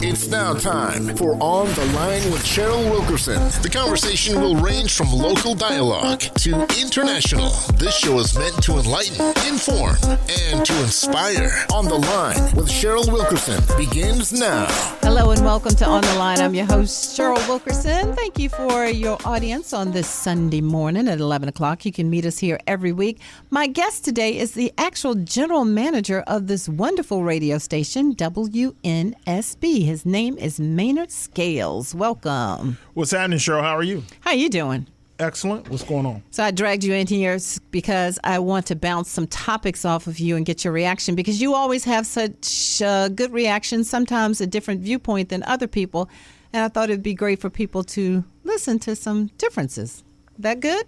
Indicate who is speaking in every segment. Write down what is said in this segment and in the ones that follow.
Speaker 1: It's now time for On the Line with Cheryl Wilkerson. The conversation will range from local dialogue to international. This show is meant to enlighten, inform, and to inspire. On the Line with Cheryl Wilkerson begins now.
Speaker 2: Hello and welcome to On the Line. I'm your host, Cheryl Wilkerson. Thank you for your audience on this Sunday morning at 11 o'clock. You can meet us here every week. My guest today is the actual general manager of this wonderful radio station, WNSB. His name is Maynard Scales. Welcome.
Speaker 3: What's happening, Cheryl? How are you?
Speaker 2: How you doing?
Speaker 3: Excellent. What's going on?
Speaker 2: So I dragged you in here because I want to bounce some topics off of you and get your reaction, because you always have such good reactions, sometimes a different viewpoint than other people. And I thought it'd be great for people to listen to some differences. That good?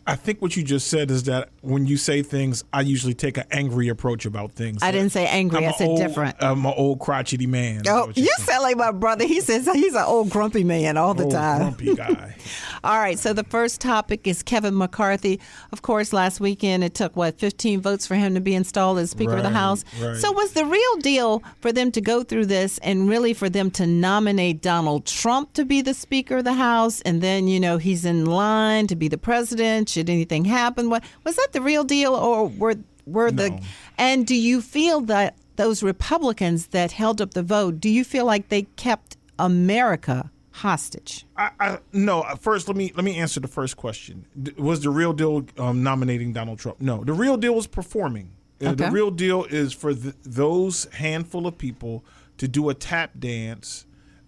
Speaker 3: I think what you just said is that when you say things, I usually take an angry approach about things.
Speaker 2: I didn't say angry. I said different.
Speaker 3: I'm an old crotchety man.
Speaker 2: Oh, you sound like my brother. He says he's an old grumpy man all the time.
Speaker 3: Grumpy guy.
Speaker 2: All right. So the first topic is Kevin McCarthy. Of course, last weekend it took, 15 votes for him to be installed as Speaker of the House.
Speaker 3: Right.
Speaker 2: So was the real deal for them to go through this and really for them to nominate Donald Trump to be the Speaker of the House? And then, he's in line to be the president. Should anything happen? Was that the real deal, or
Speaker 3: No.
Speaker 2: And do you feel that those Republicans that held up the vote, do you feel like they kept America hostage?
Speaker 3: No. First, let me answer the first question. Was the real deal nominating Donald Trump? No. The real deal was performing.
Speaker 2: Okay.
Speaker 3: The real deal is for those handful of people to do a tap dance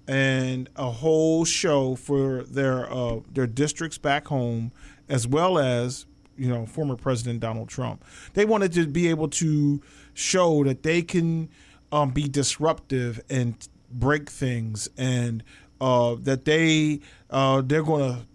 Speaker 3: and a whole show for their districts back home, as well as former President Donald Trump. They wanted to be able to show that they can be disruptive and break things, and that they're going to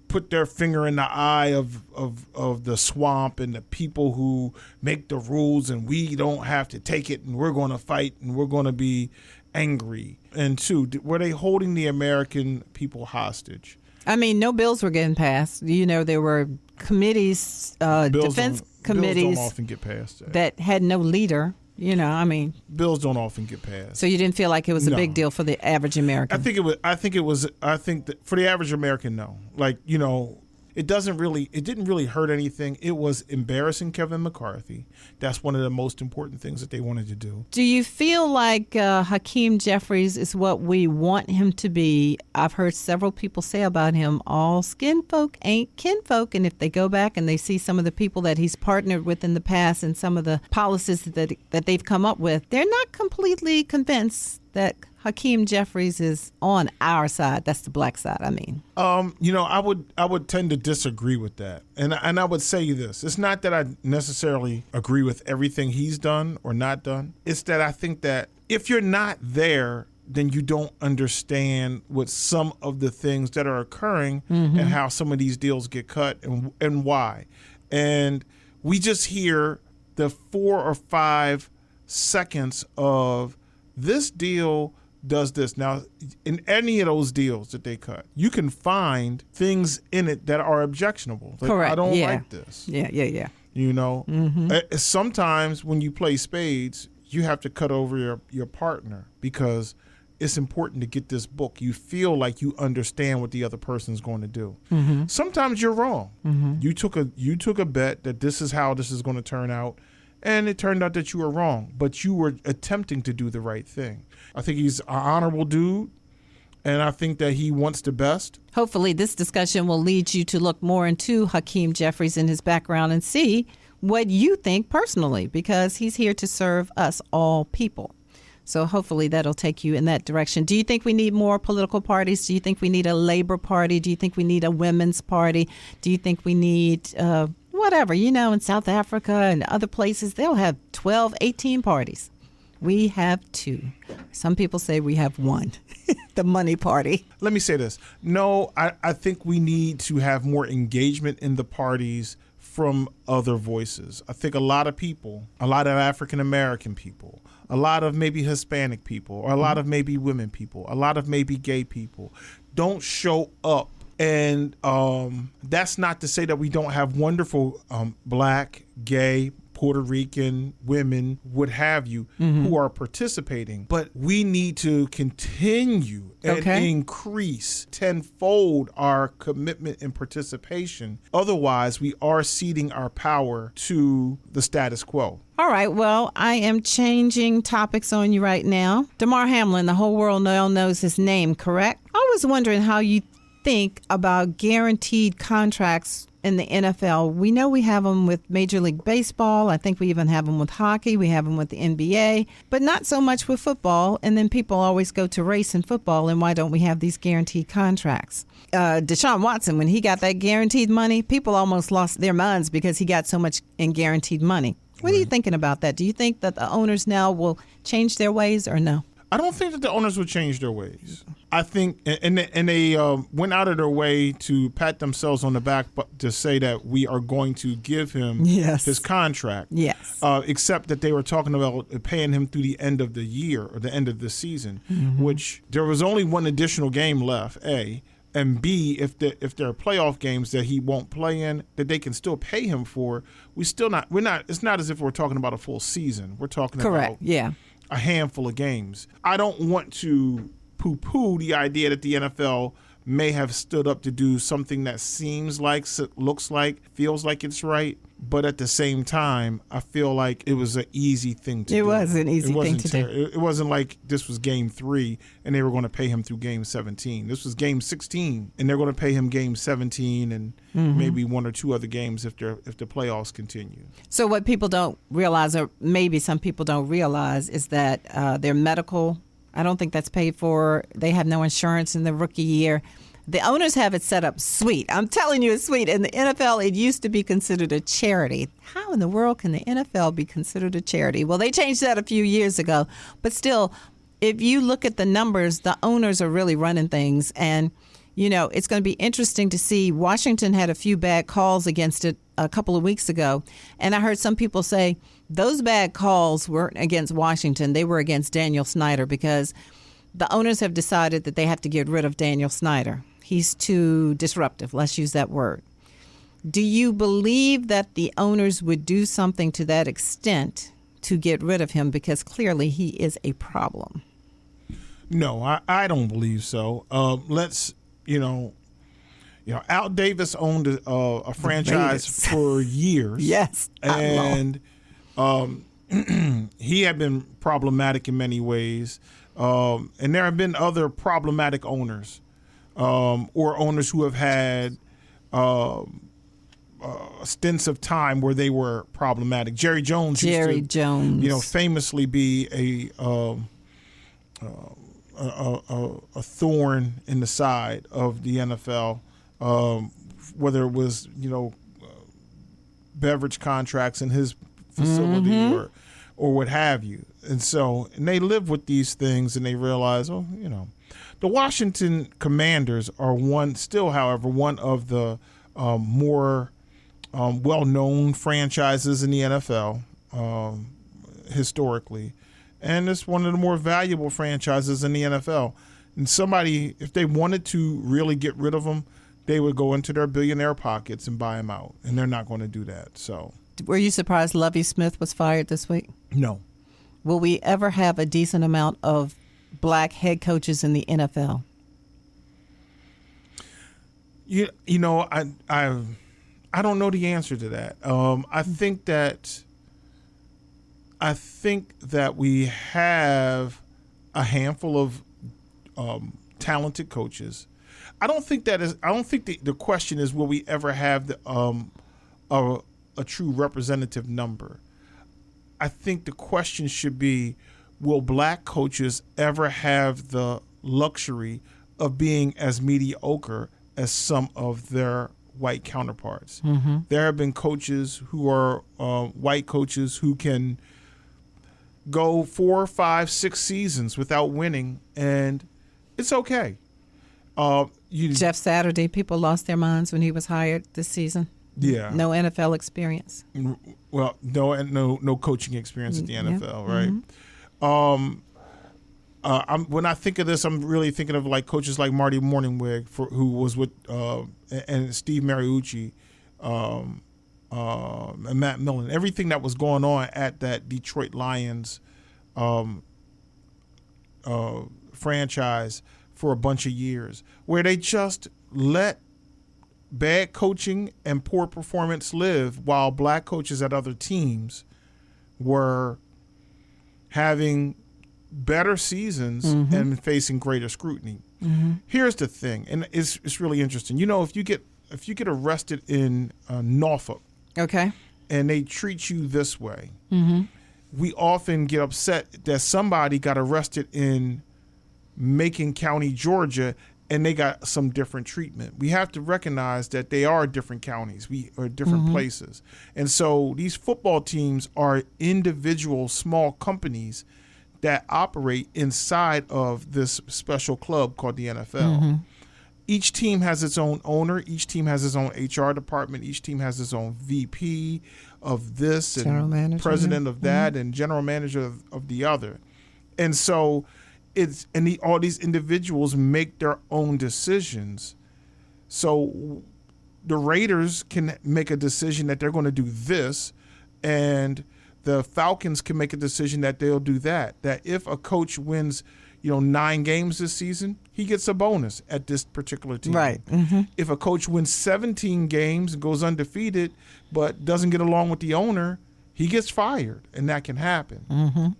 Speaker 3: put their finger in the eye of the swamp and the people who make the rules, and we don't have to take it, and we're going to fight, and we're going to be angry. And two, were they holding the American people hostage?
Speaker 2: I mean, no bills were getting passed. There were committees, defense committees
Speaker 3: bills don't often get passed
Speaker 2: that had no leader.
Speaker 3: Bills don't often get passed.
Speaker 2: So you didn't feel like it was a big deal for the average American?
Speaker 3: I think that for the average American, no. It didn't really hurt anything. It was embarrassing Kevin McCarthy. That's one of the most important things that they wanted to do.
Speaker 2: Do you feel like Hakeem Jeffries is what we want him to be? I've heard several people say about him, all skin folk ain't kinfolk. And if they go back and they see some of the people that he's partnered with in the past and some of the policies that they've come up with, they're not completely convinced that Hakeem Jeffries is on our side. That's the black side, I mean.
Speaker 3: I would tend to disagree with that. And I would say this. It's not that I necessarily agree with everything he's done or not done. It's that I think that if you're not there, then you don't understand what some of the things that are occurring and how some of these deals get cut and why. And we just hear the 4 or 5 seconds of this deal does this. Now, in any of those deals that they cut, you can find things in it that are objectionable.
Speaker 2: Correct.
Speaker 3: I don't like this.
Speaker 2: Yeah.
Speaker 3: Sometimes when you play spades, you have to cut over your partner because it's important to get this book. You feel like you understand what the other person's going to do. Mm-hmm. Sometimes you're wrong. Mm-hmm. You took a bet that this is how this is going to turn out. And it turned out that you were wrong, but you were attempting to do the right thing. I think he's an honorable dude, and I think that he wants the best.
Speaker 2: Hopefully this discussion will lead you to look more into Hakeem Jeffries and his background and see what you think personally, because he's here to serve us all people. So hopefully that'll take you in that direction. Do you think we need more political parties? Do you think we need a labor party? Do you think we need a women's party? Do you think we need whatever? In South Africa and other places, they'll have 12, 18 parties. We have 2. Some people say we have 1, the money party.
Speaker 3: Let me say this. No, I think we need to have more engagement in the parties from other voices. I think a lot of people, a lot of African-American people, a lot of maybe Hispanic people, or a lot of maybe women people, a lot of maybe gay people don't show up. And that's not to say that we don't have wonderful black, gay, Puerto Rican women, what have you, who are participating. But we need to continue and increase tenfold our commitment and participation. Otherwise, we are ceding our power to the status quo.
Speaker 2: All right, well, I am changing topics on you right now. Damar Hamlin, the whole world now knows his name, correct? I was wondering how you think about guaranteed contracts in the NFL. We know we have them with Major League Baseball. I think we even have them with hockey. We have them with the NBA, but not so much with football. And then people always go to race in football, and why don't we have these guaranteed contracts? Deshaun Watson, when he got that guaranteed money, people almost lost their minds because he got so much in guaranteed money. What are you thinking about that? Do you think that the owners now will change their ways or no?
Speaker 3: I don't think that the owners would change their ways. I think, and they went out of their way to pat themselves on the back to say that we are going to give him his contract.
Speaker 2: Yes.
Speaker 3: Except that they were talking about paying him through the end of the year or the end of the season, which there was only one additional game left, A. And B, if there are playoff games that he won't play in, that they can still pay him for, it's not as if we're talking about a full season. We're talking about a handful of games. I don't want to poo-poo the idea that the NFL may have stood up to do something that seems like, looks like, feels like it's right. But at the same time, I feel like it was an easy thing to do.
Speaker 2: It was an easy thing to do.
Speaker 3: It wasn't like this was game 3 and they were going to pay him through game 17. This was game 16 and they're going to pay him game 17 and maybe 1 or 2 other games if the playoffs continue.
Speaker 2: So what people don't realize, or maybe some people don't realize, is that their medical, I don't think that's paid for. They have no insurance in the rookie year. The owners have it set up sweet. I'm telling you, it's sweet. In the NFL, it used to be considered a charity. How in the world can the NFL be considered a charity? Well, they changed that a few years ago. But still, if you look at the numbers, the owners are really running things. And, you know, it's going to be interesting to see. Washington had a few bad calls against it a couple of weeks ago. And I heard some people say those bad calls weren't against Washington. They were against Daniel Snyder because the owners have decided that they have to get rid of Daniel Snyder. He's too disruptive. Let's use that word. Do you believe that the owners would do something to that extent to get rid of him? Because clearly he is a problem.
Speaker 3: No, I don't believe so. Al Davis owned a franchise for years.
Speaker 2: Yes.
Speaker 3: And he had been problematic in many ways. And there have been other problematic owners. Or owners who have had stints of time where they were problematic. Jerry Jones used to, famously be a thorn in the side of the NFL, whether it was beverage contracts in his facility or what have you. And they live with these things and they realize, the Washington Commanders are one of the more well-known franchises in the NFL historically. And it's one of the more valuable franchises in the NFL. And somebody, if they wanted to really get rid of them, they would go into their billionaire pockets and buy them out. And they're not going to do that. So,
Speaker 2: were you surprised Lovie Smith was fired this week?
Speaker 3: No.
Speaker 2: Will we ever have a decent amount of black head coaches in the NFL?
Speaker 3: I don't know the answer to that. I think that we have a handful of talented coaches. I don't think the question is, will we ever have a true representative number? I think the question should be, will black coaches ever have the luxury of being as mediocre as some of their white counterparts? Mm-hmm. There have been coaches who are white coaches who can go 4, 5, 6 seasons without winning, and it's okay.
Speaker 2: Jeff Saturday, people lost their minds when he was hired this season.
Speaker 3: Yeah.
Speaker 2: No NFL experience.
Speaker 3: Well, no coaching experience at the NFL, right? Mm-hmm. When I think of this, I'm really thinking of like coaches like Marty Morningwig, who was with and Steve Mariucci, and Matt Millen, everything that was going on at that Detroit Lions franchise for a bunch of years, where they just let bad coaching and poor performance live while black coaches at other teams were having better seasons and facing greater scrutiny. Here's the thing, and it's really interesting. You know, if you get arrested in Norfolk,
Speaker 2: Okay.
Speaker 3: and they treat you this way, we often get upset that somebody got arrested in Macon County, Georgia, and they got some different treatment. We have to recognize that they are different counties, or different places. And so these football teams are individual small companies that operate inside of this special club called the NFL. Each team has its own owner. Each team has its own HR department. Each team has its own VP of this
Speaker 2: General
Speaker 3: and
Speaker 2: manager,
Speaker 3: president of that and general manager of the other. And so all these individuals make their own decisions. So the Raiders can make a decision that they're going to do this, and the Falcons can make a decision that they'll do that. That if a coach wins, 9 games this season, he gets a bonus at this particular team.
Speaker 2: Right.
Speaker 3: If a coach wins 17 games and goes undefeated but doesn't get along with the owner, he gets fired, and that can happen.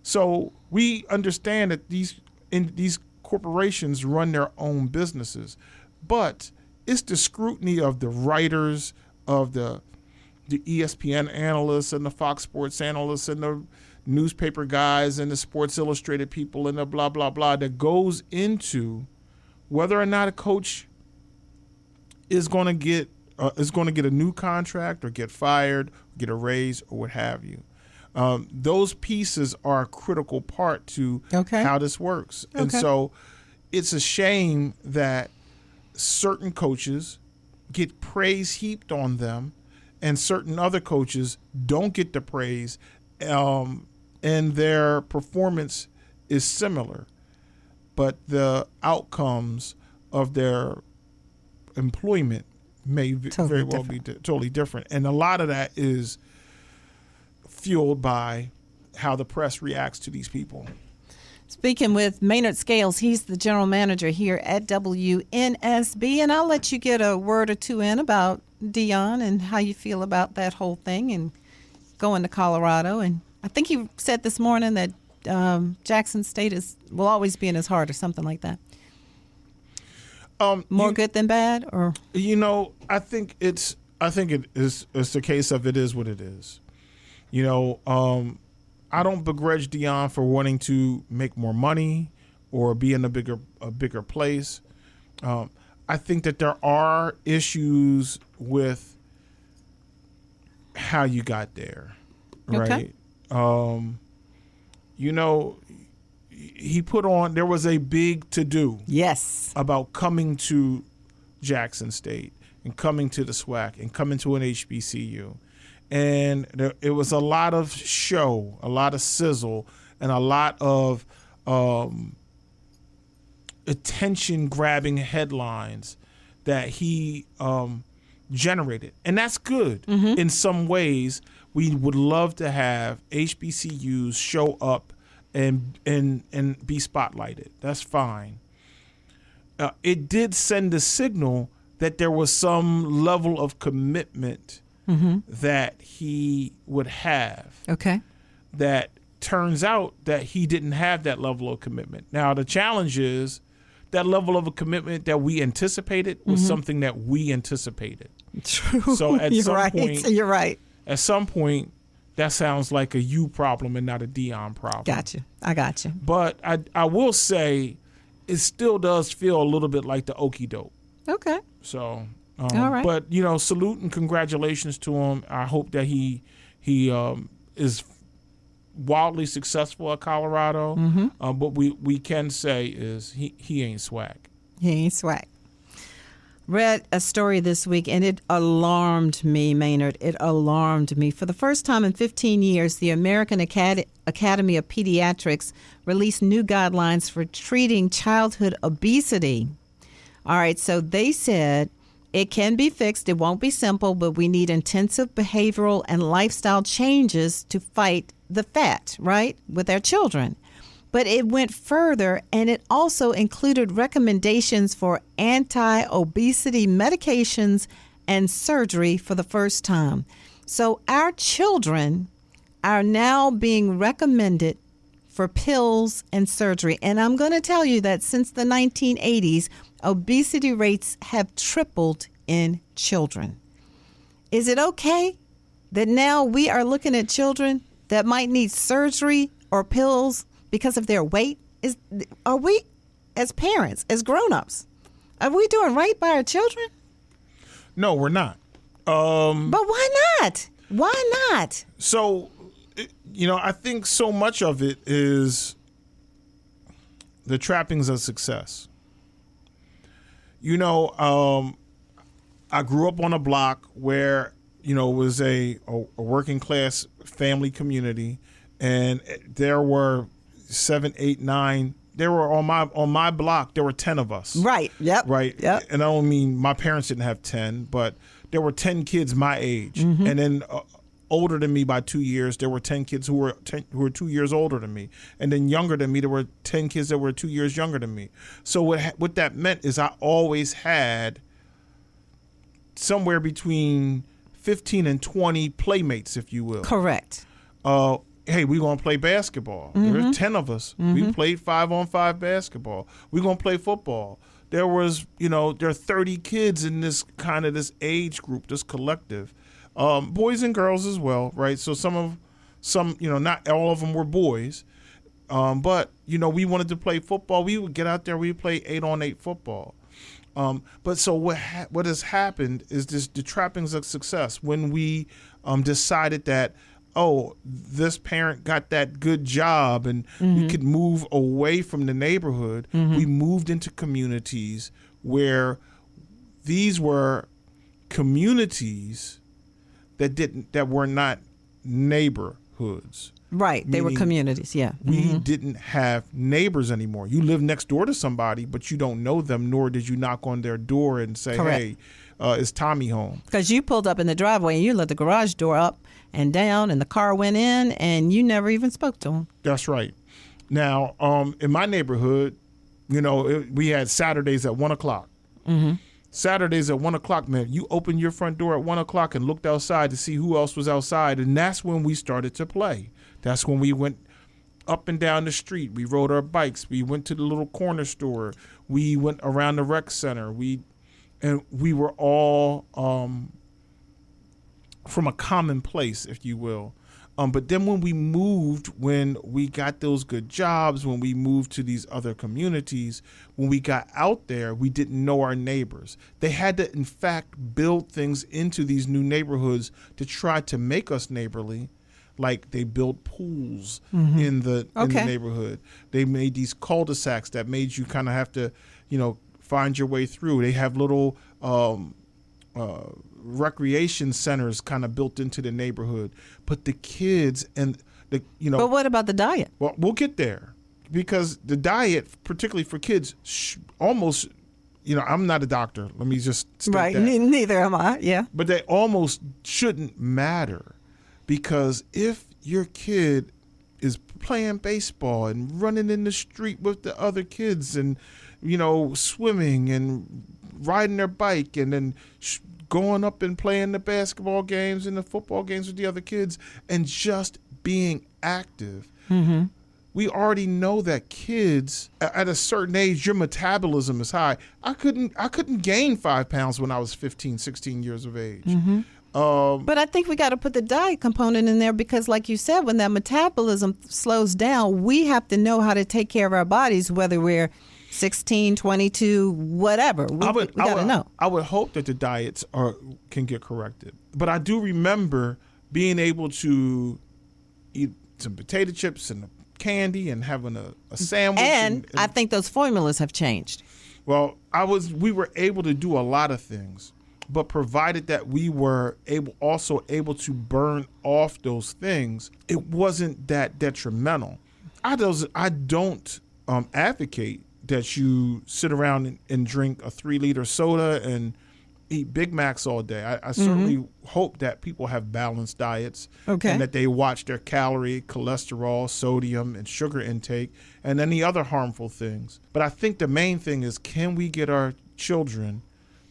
Speaker 3: So we understand that these corporations run their own businesses, but it's the scrutiny of the writers, of the ESPN analysts and the Fox Sports analysts and the newspaper guys and the Sports Illustrated people and the blah, blah, blah that goes into whether or not a coach is going to get a new contract or get fired, get a raise, or what have you. Those pieces are a critical part to how this works. And so it's a shame that certain coaches get praise heaped on them and certain other coaches don't get the praise, and their performance is similar, but the outcomes of their employment may very well be totally different. And a lot of that is fueled by how the press reacts to these people.
Speaker 2: Speaking with Maynard Scales, he's the general manager here at WNSB, and I'll let you get a word or two in about Deion and how you feel about that whole thing and going to Colorado. And I think you said this morning that Jackson State will always be in his heart or something like that. More good than bad, or
Speaker 3: I think it is. It's the case of it is what it is. I don't begrudge Deion for wanting to make more money or be in a bigger place. I think that there are issues with how you got there, right? There was a big to-do about coming to Jackson State and coming to the SWAC and coming to an HBCU. And it was a lot of show, a lot of sizzle, and a lot of attention-grabbing headlines that he generated. And that's good. In some ways, we would love to have HBCUs show up and be spotlighted. That's fine. It did send a signal that there was some level of commitment that he would have. That turns out that he didn't have that level of commitment. Now, the challenge is that level of a commitment that we anticipated was something that we anticipated.
Speaker 2: True.
Speaker 3: So at some point,
Speaker 2: you're right.
Speaker 3: At some point, that sounds like a you problem and not a Deion problem.
Speaker 2: Gotcha. I got you.
Speaker 3: But I will say it still does feel a little bit like the okie doke.
Speaker 2: Okay.
Speaker 3: So,
Speaker 2: all right.
Speaker 3: But salute and congratulations to him. I hope that he is wildly successful at Colorado. What we can say is he ain't SWAC.
Speaker 2: He ain't SWAC. Read a story this week, and it alarmed me, Maynard. It alarmed me. For the first time in 15 years, the American Academy of Pediatrics released new guidelines for treating childhood obesity. All right, so they said It can be fixed. It won't be simple, but we need intensive behavioral and lifestyle changes to fight the fat, right, with our children. But it went further, and it also included recommendations for anti-obesity medications and surgery for the first time. So our children are now being recommended for pills and surgery. And I'm going to tell you that since the 1980s, obesity rates have tripled in children. Is it okay that now we are looking at children that might need surgery or pills because of their weight? Are we, as parents, as grown-ups, are we doing right by our children?
Speaker 3: No, we're not.
Speaker 2: But why not? Why not?
Speaker 3: So, I think so much of it is the trappings of success. I grew up on a block where, it was a working class family community, and there were 7, 8, 9. There were on my block. There were 10 of us.
Speaker 2: Right. Yep.
Speaker 3: Right.
Speaker 2: Yep.
Speaker 3: And I don't mean my parents didn't have 10, but there were 10 kids my age, and then older than me by 2 years. There were 10 kids who were 2 years older than me, and then younger than me. There were 10 kids that were 2 years younger than me. So what that meant is I always had somewhere between 15 and 20 playmates, if you will.
Speaker 2: Correct.
Speaker 3: Hey, we're going to play basketball. There's 10 of us. We played 5-on-5 basketball. We're going to play football. There are 30 kids in this age group, this collective. Boys and girls as well, right? So some, not all of them were boys. But, we wanted to play football. We would get out there, we would play 8-on-8 football. But so what has happened is the trappings of success. When we decided that, this parent got that good job and we could move away from the neighborhood, we moved into communities where these were communities that were not neighborhoods.
Speaker 2: Right. They were communities. Yeah.
Speaker 3: We didn't have neighbors anymore. You live next door to somebody, but you don't know them, nor did you knock on their door and say,
Speaker 2: Correct.
Speaker 3: Hey, is Tommy home?
Speaker 2: Because you pulled up in the driveway and you let the garage door up and down and the car went in and you never even spoke to him.
Speaker 3: That's right. Now, in my neighborhood, we had Saturdays at 1 o'clock. Saturdays at 1 o'clock, man, you opened your front door at 1 o'clock and looked outside to see who else was outside. And that's when we started to play. That's when we went up and down the street. We rode our bikes. We went to the little corner store. We went around the rec center. We were all from a common place, if you will. But then when we got those good jobs, when we moved to these other communities, when we got out there, we didn't know our neighbors. They had to, in fact, build things into these new neighborhoods to try to make us neighborly. Like they built pools in the neighborhood. They made these cul-de-sacs that made you kind of have to, find your way through. They have little recreation centers kind of built into the neighborhood. But the kids and But
Speaker 2: what about the diet?
Speaker 3: Well, we'll get there, because the diet, particularly for kids, almost. I'm not a doctor. Let me just state
Speaker 2: right.
Speaker 3: that.
Speaker 2: Neither am I. Yeah.
Speaker 3: But they almost shouldn't matter. Because if your kid is playing baseball and running in the street with the other kids and, swimming and riding their bike and then going up and playing the basketball games and the football games with the other kids and just being active, we already know that kids at a certain age, your metabolism is high. I couldn't gain 5 pounds when I was 15, 16 years of age.
Speaker 2: But I think we got to put the diet component in there because, like you said, when that metabolism slows down, we have to know how to take care of our bodies, whether we're 16, 22, whatever. We got to know.
Speaker 3: I would hope that the diets can get corrected. But I do remember being able to eat some potato chips and candy and having a sandwich.
Speaker 2: And I think those formulas have changed.
Speaker 3: Well, we were able to do a lot of things. But provided that we were also able to burn off those things, it wasn't that detrimental. I don't advocate that you sit around and drink a 3-liter soda and eat Big Macs all day. I certainly hope that people have balanced diets
Speaker 2: Okay.
Speaker 3: and that they watch their calorie, cholesterol, sodium, and sugar intake, and any other harmful things. But I think the main thing is, can we get our children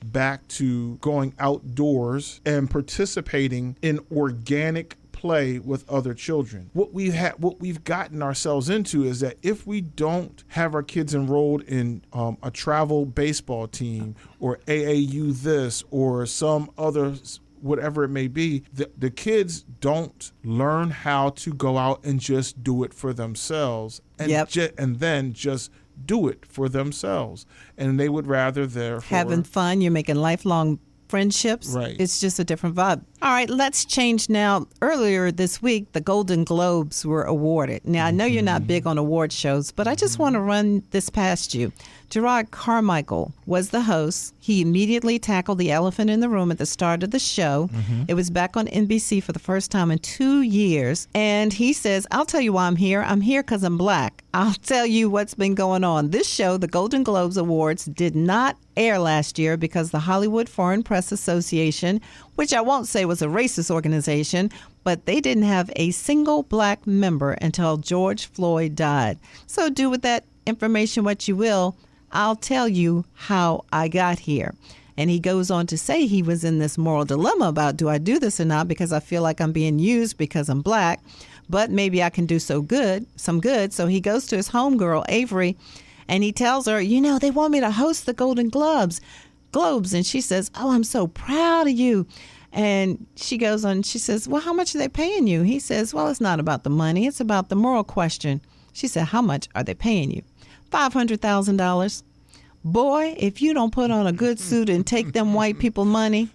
Speaker 3: back to going outdoors and participating in organic play with other children? What we've gotten ourselves into is that if we don't have our kids enrolled in a travel baseball team or AAU this or some other whatever it may be, the kids don't learn how to go out and just do it for themselves and and then just do it for themselves. And they would rather therefore
Speaker 2: Having fun, you're making lifelong friendships.
Speaker 3: Right.
Speaker 2: It's just a different vibe. All right, let's change now. Earlier this week, the Golden Globes were awarded. Now, I know you're not big on award shows, but I just want to run this past you. Gerard Carmichael was the host. He immediately tackled the elephant in the room at the start of the show. It was back on NBC for the first time in 2 years. And he says, I'll tell you why I'm here. I'm here because I'm black. I'll tell you what's been going on. This show, the Golden Globes Awards, did not air last year because the Hollywood Foreign Press Association, which I won't say was a racist organization, but they didn't have a single black member until George Floyd died. So do with that information what you will. I'll tell you how I got here. And he goes on to say he was in this moral dilemma about, do I do this or not, because I feel like I'm being used because I'm black, but maybe I can do some good. So he goes to his homegirl, Avery, and he tells her, they want me to host the Golden Globes. And she says, oh, I'm so proud of you. And she goes on, she says, well, how much are they paying you? He says, well, it's not about the money. It's about the moral question. She said, how much are they paying you? $500,000. Boy, if you don't put on a good suit and take them white people money.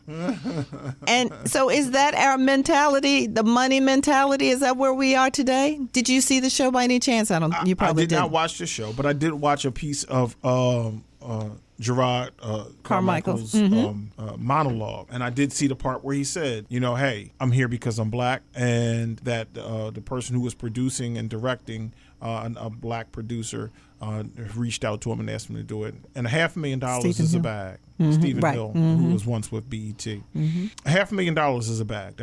Speaker 2: And so is that our mentality, the money mentality? Is that where we are today? Did you see the show by any chance? You probably didn't.
Speaker 3: I did not watch the show, but I did watch a piece of Gerard Carmichael's monologue. And I did see the part where he said, hey, I'm here because I'm black, and that the person who was producing and directing, a black producer, reached out to him and asked him to do it. And $500,000 is a bag. Stephen Hill, who was once with BET. $500,000 is a bag.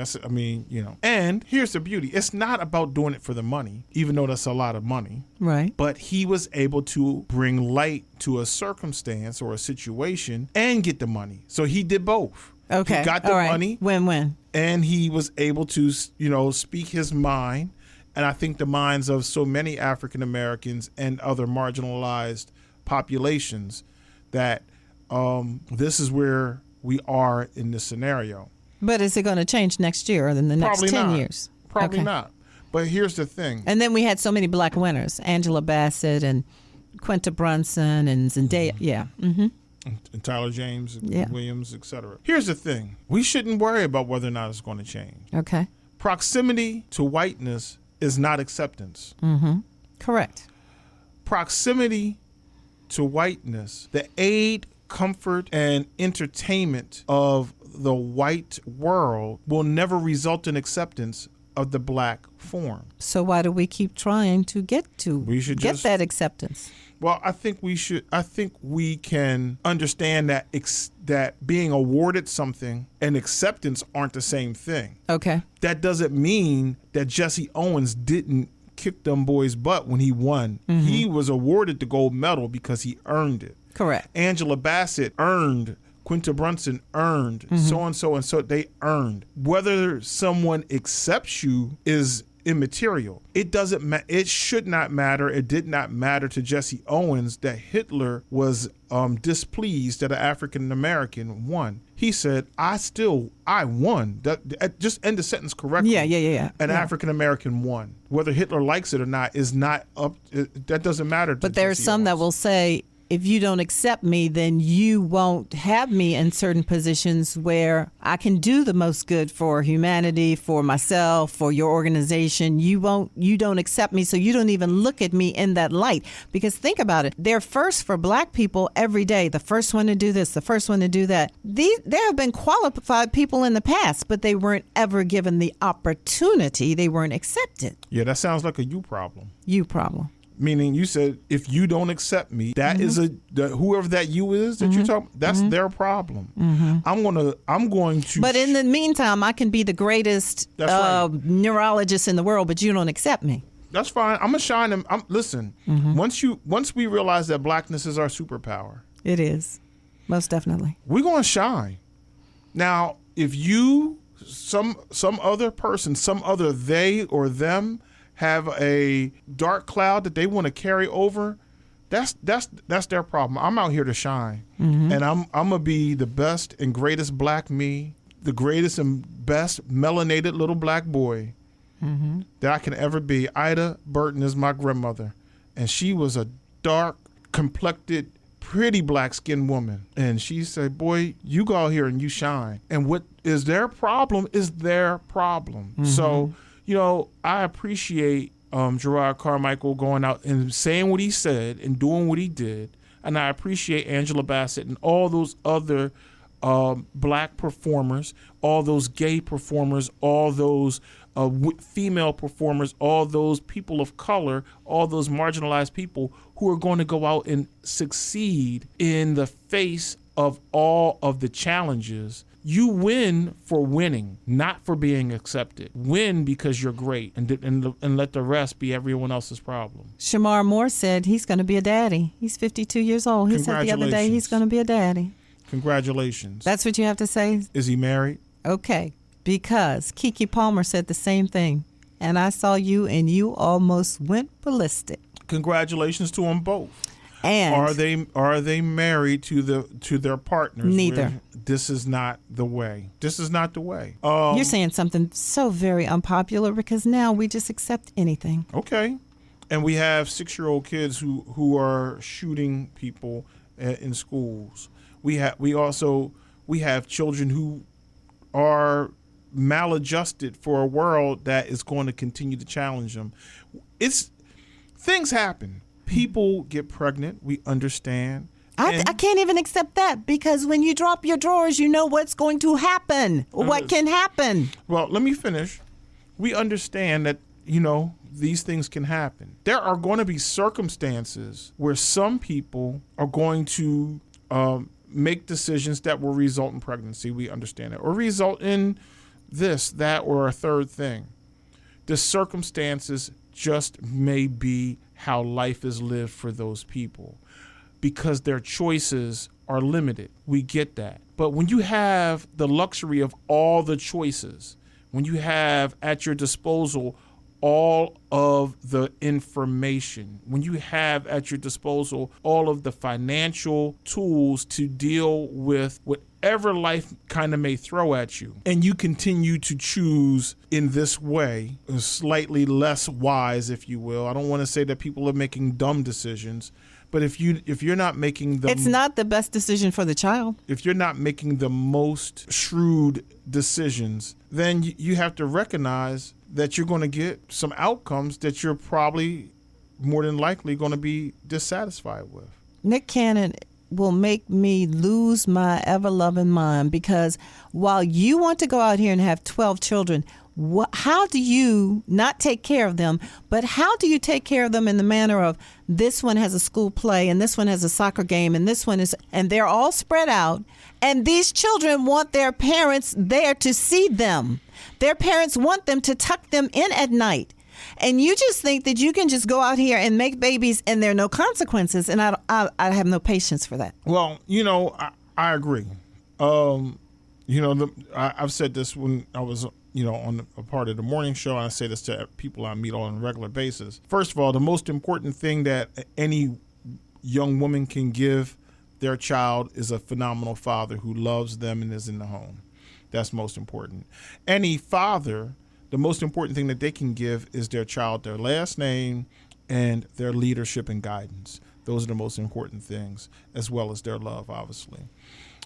Speaker 3: And here's the beauty. It's not about doing it for the money, even though that's a lot of money.
Speaker 2: Right.
Speaker 3: But he was able to bring light to a circumstance or a situation and get the money. So he did both.
Speaker 2: Okay.
Speaker 3: He got the money.
Speaker 2: Win-win.
Speaker 3: And he was able to, speak his mind. And I think the minds of so many African Americans and other marginalized populations that this is where we are in this scenario.
Speaker 2: But is it going to change next year or in the next 10 years?
Speaker 3: Probably not. But here's the thing.
Speaker 2: And then we had so many black winners, Angela Bassett and Quinta Brunson and Zendaya. Yeah.
Speaker 3: And Tyler James, Williams, etc. Here's the thing. We shouldn't worry about whether or not it's going to change.
Speaker 2: Okay.
Speaker 3: Proximity to whiteness is not acceptance.
Speaker 2: Correct.
Speaker 3: Proximity to whiteness, the aid, comfort, and entertainment of the white world will never result in acceptance of the black form.
Speaker 2: So why do we keep trying to get that acceptance?
Speaker 3: Well, I think we can understand that that being awarded something and acceptance aren't the same thing.
Speaker 2: Okay.
Speaker 3: That doesn't mean that Jesse Owens didn't kick them boys' butt when he won. He was awarded the gold medal because he earned it.
Speaker 2: Correct.
Speaker 3: Angela Bassett earned. Quinta Brunson earned. So and so they earned. Whether someone accepts you is immaterial. It doesn't. It should not matter. It did not matter to Jesse Owens that Hitler was displeased that an African American won. He said, "I won." Just end the sentence correctly.
Speaker 2: Yeah.
Speaker 3: An African American won. Whether Hitler likes it or not is not up. That doesn't matter.
Speaker 2: But there are some that will say, if you don't accept me, then you won't have me in certain positions where I can do the most good for humanity, for myself, for your organization. You don't accept me, so you don't even look at me in that light. Because think about it. They're first for black people every day. The first one to do this, the first one to do that. There have been qualified people in the past, but they weren't ever given the opportunity. They weren't accepted.
Speaker 3: Yeah, that sounds like a you problem.
Speaker 2: You problem.
Speaker 3: meaning you said, if you don't accept me, that is whoever that you is that you're talking, that's their problem. I'm going to.
Speaker 2: But in the meantime, I can be the greatest neurologist in the world, but you don't accept me.
Speaker 3: That's fine. I'm gonna shine them. Listen, once we realize that blackness is our superpower,
Speaker 2: it is, most definitely.
Speaker 3: We're gonna shine. Now, if you, some other person, some other they or them have a dark cloud that they want to carry over, that's their problem. I'm out here to shine, and I'm gonna be the best and greatest black me, the greatest and best melanated little black boy that I can ever be. Ida Burton is my grandmother, and she was a dark complected, pretty black skinned woman, and she said, boy, you go out here and you shine, and what is their problem is their problem. So I appreciate Gerard Carmichael going out and saying what he said and doing what he did, and I appreciate Angela Bassett and all those other black performers, all those gay performers, all those female performers, all those people of color, all those marginalized people who are going to go out and succeed in the face of all of the challenges. You win for winning, not for being accepted. Win because you're great, and let the rest be everyone else's problem.
Speaker 2: Shamar Moore said he's going to be a daddy. He's 52 years old. He said the other day he's going to be a daddy.
Speaker 3: Congratulations.
Speaker 2: That's what you have to say?
Speaker 3: Is he married?
Speaker 2: Okay, because Keke Palmer said the same thing. And I saw you, and you almost went ballistic.
Speaker 3: Congratulations to them both.
Speaker 2: And
Speaker 3: are they married to their partners?
Speaker 2: Neither.
Speaker 3: This is not the way. This is not the way.
Speaker 2: You're saying something so very unpopular because now we just accept anything.
Speaker 3: Okay. And we have 6-year-old kids who are shooting people in schools. We have children who are maladjusted for a world that is going to continue to challenge them. Things happen. People get pregnant. We understand.
Speaker 2: I can't even accept that because when you drop your drawers, you know what's going to happen. What can happen?
Speaker 3: Well, let me finish. We understand that, these things can happen. There are going to be circumstances where some people are going to make decisions that will result in pregnancy. We understand that. Or result in this, that, or a third thing. The circumstances just may be how life is lived for those people because their choices are limited. We get that. But when you have the luxury of all the choices, when you have at your disposal all of the information, when you have at your disposal all of the financial tools to deal with whatever life kind of may throw at you, and you continue to choose in this way, slightly less wise, if you will. I don't want to say that people are making dumb decisions, but if you're not making
Speaker 2: it's not the best decision for the child.
Speaker 3: If you're not making the most shrewd decisions, then you have to recognize that you're going to get some outcomes that you're probably more than likely going to be dissatisfied with.
Speaker 2: Nick Cannon will make me lose my ever-loving mind because while you want to go out here and have 12 children, how do you not take care of them, but how do you take care of them in the manner of this one has a school play and this one has a soccer game and this one is, and they're all spread out, and these children want their parents there to see them. Their parents want them to tuck them in at night. And you just think that you can just go out here and make babies and there are no consequences. And I have no patience for that.
Speaker 3: Well, I agree. I've said this when I was, on a part of the morning show. And I say this to people I meet on a regular basis. First of all, the most important thing that any young woman can give their child is a phenomenal father who loves them and is in the home. That's most important. Any father, the most important thing that they can give is their child their last name and their leadership and guidance. Those are the most important things, as well as their love, obviously.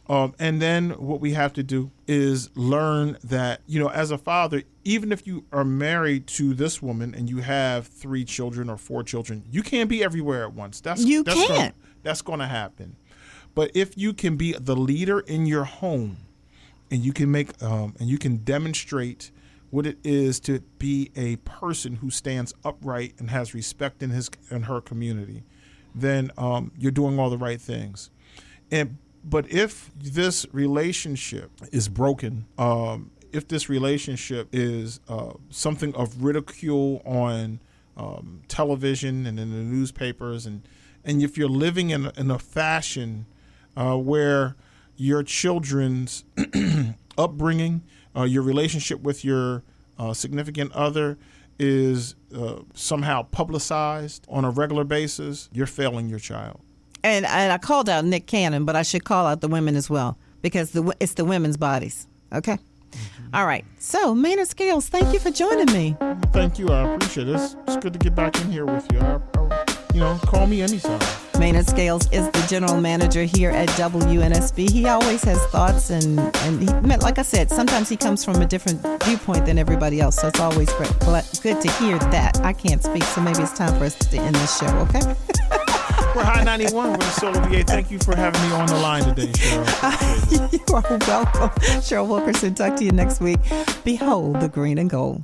Speaker 3: And then what we have to do is learn that, as a father, even if you are married to this woman and you have 3 children or 4 children, you can't be everywhere at once. That's going to happen. But if you can be the leader in your home, and you can make and you can demonstrate what it is to be a person who stands upright and has respect in his and her community, then you're doing all the right things. But if this relationship is broken, if this relationship is something of ridicule on television and in the newspapers, and if you're living in a fashion where your children's upbringing, your relationship with your significant other is somehow publicized on a regular basis, you're failing your child.
Speaker 2: And I called out Nick Cannon, but I should call out the women as well, because it's the women's bodies. Okay? Mm-hmm. All right. So, Maynard Scales, thank you for joining me.
Speaker 3: Thank you. I appreciate it. It's good to get back in here with you. Call me anytime.
Speaker 2: Maynard Scales is the general manager here at WNSB. He always has thoughts, and he, like I said, sometimes he comes from a different viewpoint than everybody else, so it's always good to hear that. I can't speak, so maybe it's time for us to end this show, okay?
Speaker 3: We're High 91 with the Soul VA. Thank you for having me on the line today, Cheryl.
Speaker 2: You are welcome. Cheryl Wilkerson, talk to you next week. Behold the green and gold.